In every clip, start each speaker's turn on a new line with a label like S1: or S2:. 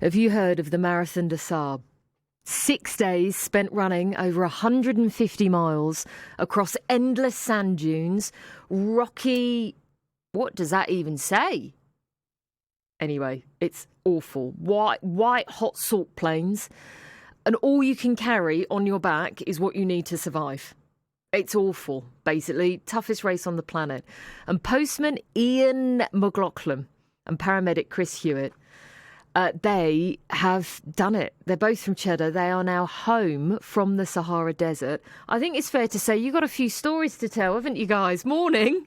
S1: Have you heard of the Marathon des Sables? 6 days spent running over 150 miles across endless sand dunes, rocky... What does that even say? Anyway, it's awful. White hot salt plains, and all you can carry on your back is what you need to survive. It's awful, basically. Toughest race on the planet. And postman Ian Maclachlan and paramedic Chris Hewett, they have done it. They're both from Cheddar. They are now home from the Sahara Desert. I think it's fair to say you've got a few stories to tell, haven't you guys? Morning.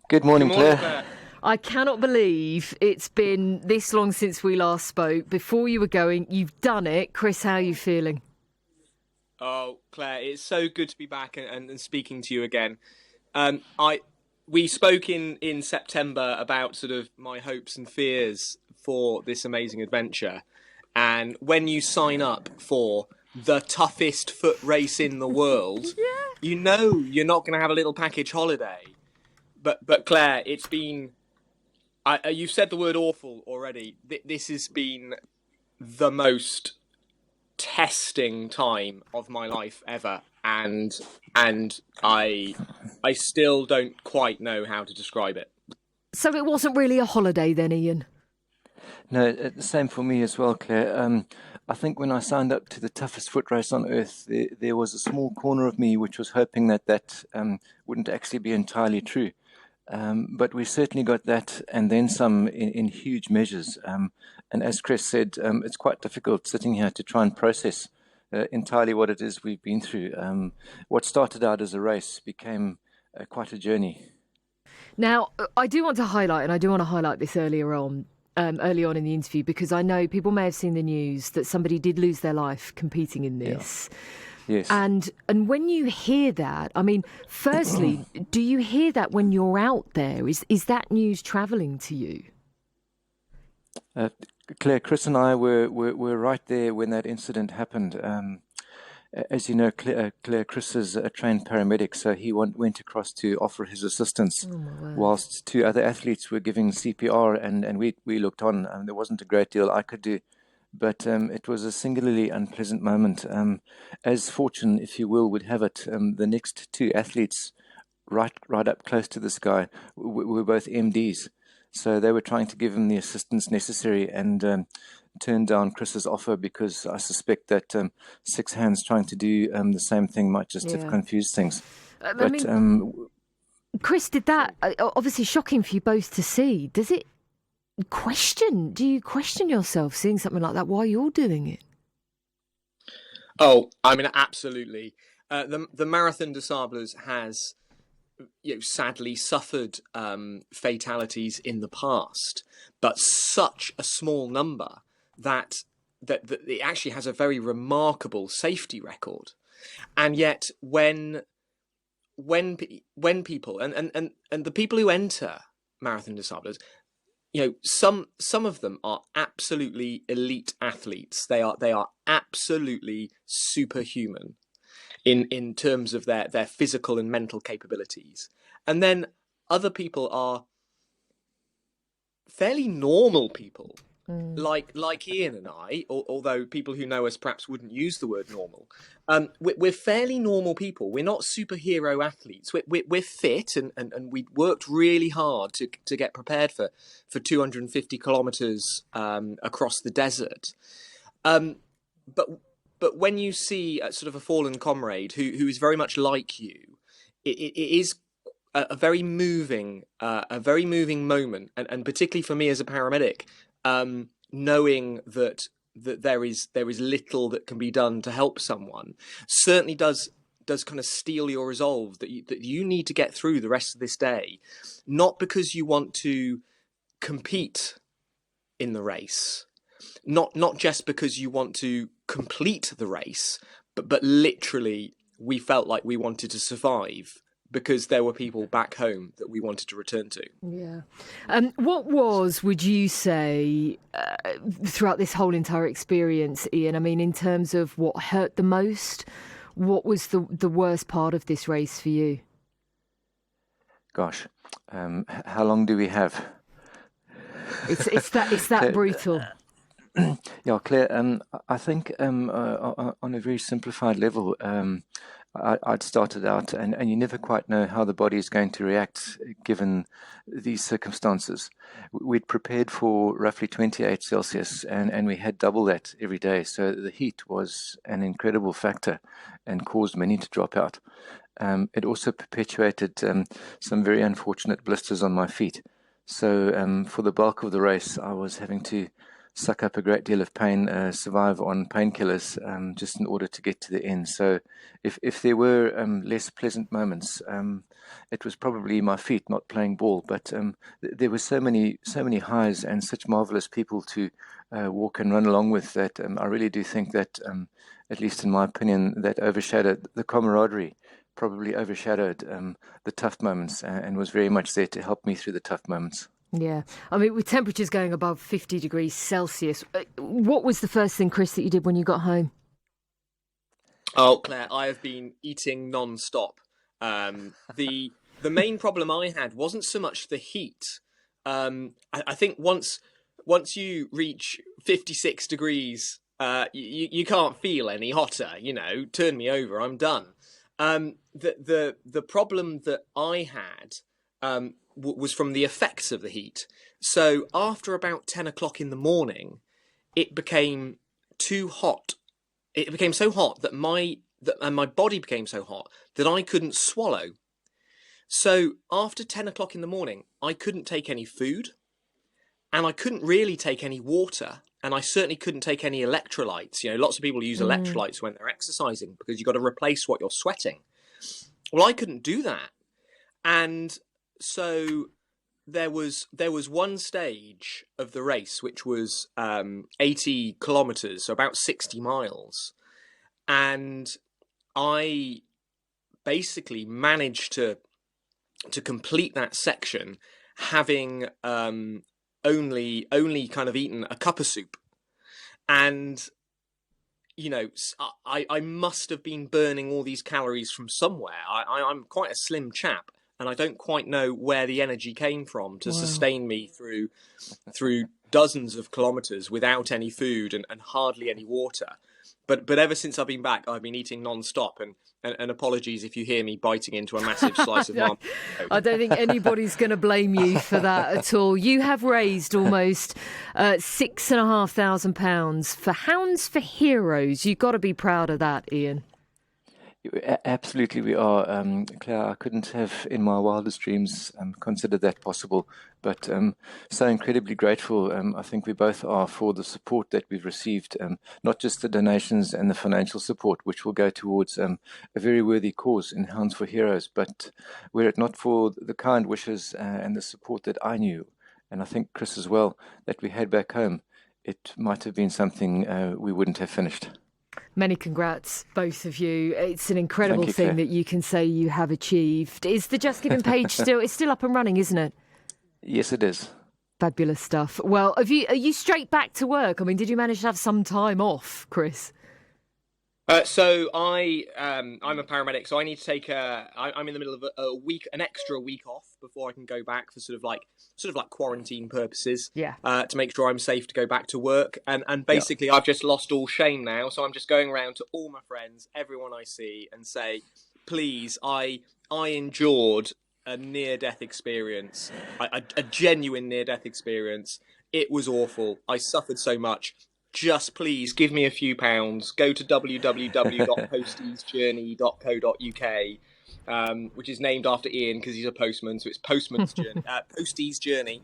S2: Good morning, Claire.
S1: I cannot believe it's been this long since we last spoke. Before you were going, you've done it. Chris, how are you feeling?
S3: Oh, Claire, it's so good to be back and speaking to you again. We spoke in September about sort of my hopes and fears for this amazing adventure. And when you sign up for the toughest foot race in the world, you know you're not going to have a little package holiday. But Claire, it's been... you've said the word awful already. This has been the most testing time of my life ever, and I still don't quite know how to describe it.
S1: So it wasn't really a holiday then, Ian?
S2: No, the same for me as well, Claire. I think when I signed up to the toughest foot race on earth, there was a small corner of me which was hoping that wouldn't actually be entirely true. But we certainly got that and then some in huge measures. And as Chris said, it's quite difficult sitting here to try and process entirely what it is we've been through. What started out as a race became quite a journey.
S1: Now, I do want to highlight this early on in the interview, because I know people may have seen the news that somebody did lose their life competing in this.
S2: Yeah. Yes.
S1: And when you hear that, I mean, firstly, do you hear that when you're out there? Is that news travelling to you?
S2: Claire, Chris and I were right there when that incident happened. As you know, Claire, Chris is a trained paramedic, so he went across to offer his assistance whilst two other athletes were giving CPR, and we looked on, and there wasn't a great deal I could do. But it was a singularly unpleasant moment. As fortune, if you will, would have it, the next two athletes right up close to this guy were both MDs. So they were trying to give him the assistance necessary, and turned down Chris's offer because I suspect that 6 hands trying to do the same thing might just have confused things.
S1: Chris, did that, obviously shocking for you both to see, do you question yourself seeing something like that while you're doing it?
S3: Oh, I mean, absolutely. The Marathon des Sables has, sadly suffered fatalities in the past, but such a small number that it actually has a very remarkable safety record. And yet, when people and the people who enter Marathon des Sables, some of them are absolutely elite athletes. They are absolutely superhuman in terms of their physical and mental capabilities. And then other people are fairly normal people, like Ian and I, although people who know us perhaps wouldn't use the word normal. We're fairly normal people. We're not superhero athletes. We're fit, and we worked really hard to get prepared for 250 kilometres across the desert. But when you see sort of a fallen comrade who is very much like you, it is a very moving moment, and particularly for me as a paramedic, knowing that there is little that can be done to help someone certainly does kind of steel your resolve that you need to get through the rest of this day, not because you want to compete in the race, not just because you want to complete the race, but literally we felt like we wanted to survive because there were people back home that we wanted to return to.
S1: Yeah. What would you say, throughout this whole entire experience, Ian, I mean, in terms of what hurt the most, what was the worst part of this race for you?
S2: Gosh, how long do we have?
S1: It's that brutal.
S2: Yeah, Claire, I think on a very simplified level, I'd started out, and you never quite know how the body is going to react given these circumstances. We'd prepared for roughly 28 Celsius, and we had double that every day. So the heat was an incredible factor and caused many to drop out. It also perpetuated some very unfortunate blisters on my feet. So for the bulk of the race, I was having to suck up a great deal of pain, survive on painkillers, just in order to get to the end. So if there were less pleasant moments, it was probably my feet not playing ball. But there were so many highs and such marvelous people to walk and run along with that. I really do think that, at least in my opinion, that overshadowed the camaraderie. Probably overshadowed the tough moments, and was very much there to help me through the tough moments.
S1: Yeah. I mean, with temperatures going above 50 degrees Celsius, what was the first thing, Chris, that you did when you got home?
S3: Oh, Claire, I have been eating non-stop. The main problem I had wasn't so much the heat. I think once you reach 56 degrees, you can't feel any hotter. Turn me over, I'm done. The problem that I had was from the effects of the heat. So after about 10 o'clock in the morning, it became too hot. It became so hot that my body became so hot that I couldn't swallow. So after 10 o'clock in the morning, I couldn't take any food, and I couldn't really take any water, and I certainly couldn't take any electrolytes. Lots of people use electrolytes when they're exercising because you've got to replace what you're sweating. Well, I couldn't do that. And so there was one stage of the race, which was 80 kilometers, so about 60 miles. And I basically managed to complete that section having only kind of eaten a cup of soup. And I must have been burning all these calories from somewhere. I'm quite a slim chap, and I don't quite know where the energy came from to sustain me through dozens of kilometers without any food and hardly any water. But ever since I've been back, I've been eating non-stop, and apologies if you hear me biting into a massive slice of marmalade.
S1: I don't think anybody's going to blame you for that at all. You have raised almost £6,500 for Hounds for Heroes. You've got to be proud of that, Ian.
S2: Absolutely, we are. Claire, I couldn't have in my wildest dreams considered that possible, but so incredibly grateful. I think we both are for the support that we've received, not just the donations and the financial support, which will go towards a very worthy cause in Hounds for Heroes, but were it not for the kind wishes and the support that I knew, and I think Chris as well, that we had back home, it might have been something we wouldn't have finished.
S1: Many congrats, both of you. It's an incredible thing that you can say you have achieved. Is the Just Giving page still up and running, isn't it?
S2: Yes, it is.
S1: Fabulous stuff. Well, are you straight back to work? I mean, did you manage to have some time off, Chris?
S3: So I'm a paramedic, so I need to take I'm in the middle of an extra week off before I can go back for sort of like quarantine purposes.
S1: Yeah.
S3: To make sure I'm safe to go back to work, and basically I've just lost all shame now, so I'm just going around to all my friends, everyone I see, and say, please, I endured a near-death experience, a genuine near-death experience. It was awful. I suffered so much. Just please give me a few pounds. Go to www.postiesjourney.co.uk, which is named after Ian because he's a postman, so it's Postman's Journey. Postie's Journey.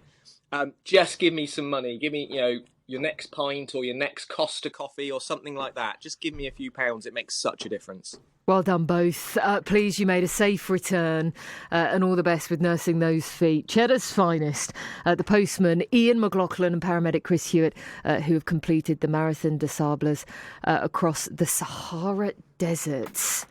S3: Just give me some money. Give me, your next pint or your next Costa coffee or something like that. Just give me a few pounds. It makes such a difference.
S1: Well done, both. Pleased you made a safe return, and all the best with nursing those feet. Cheddar's finest, the postman Ian Maclachlan and paramedic Chris Hewett, who have completed the Marathon des Sables across the Sahara deserts.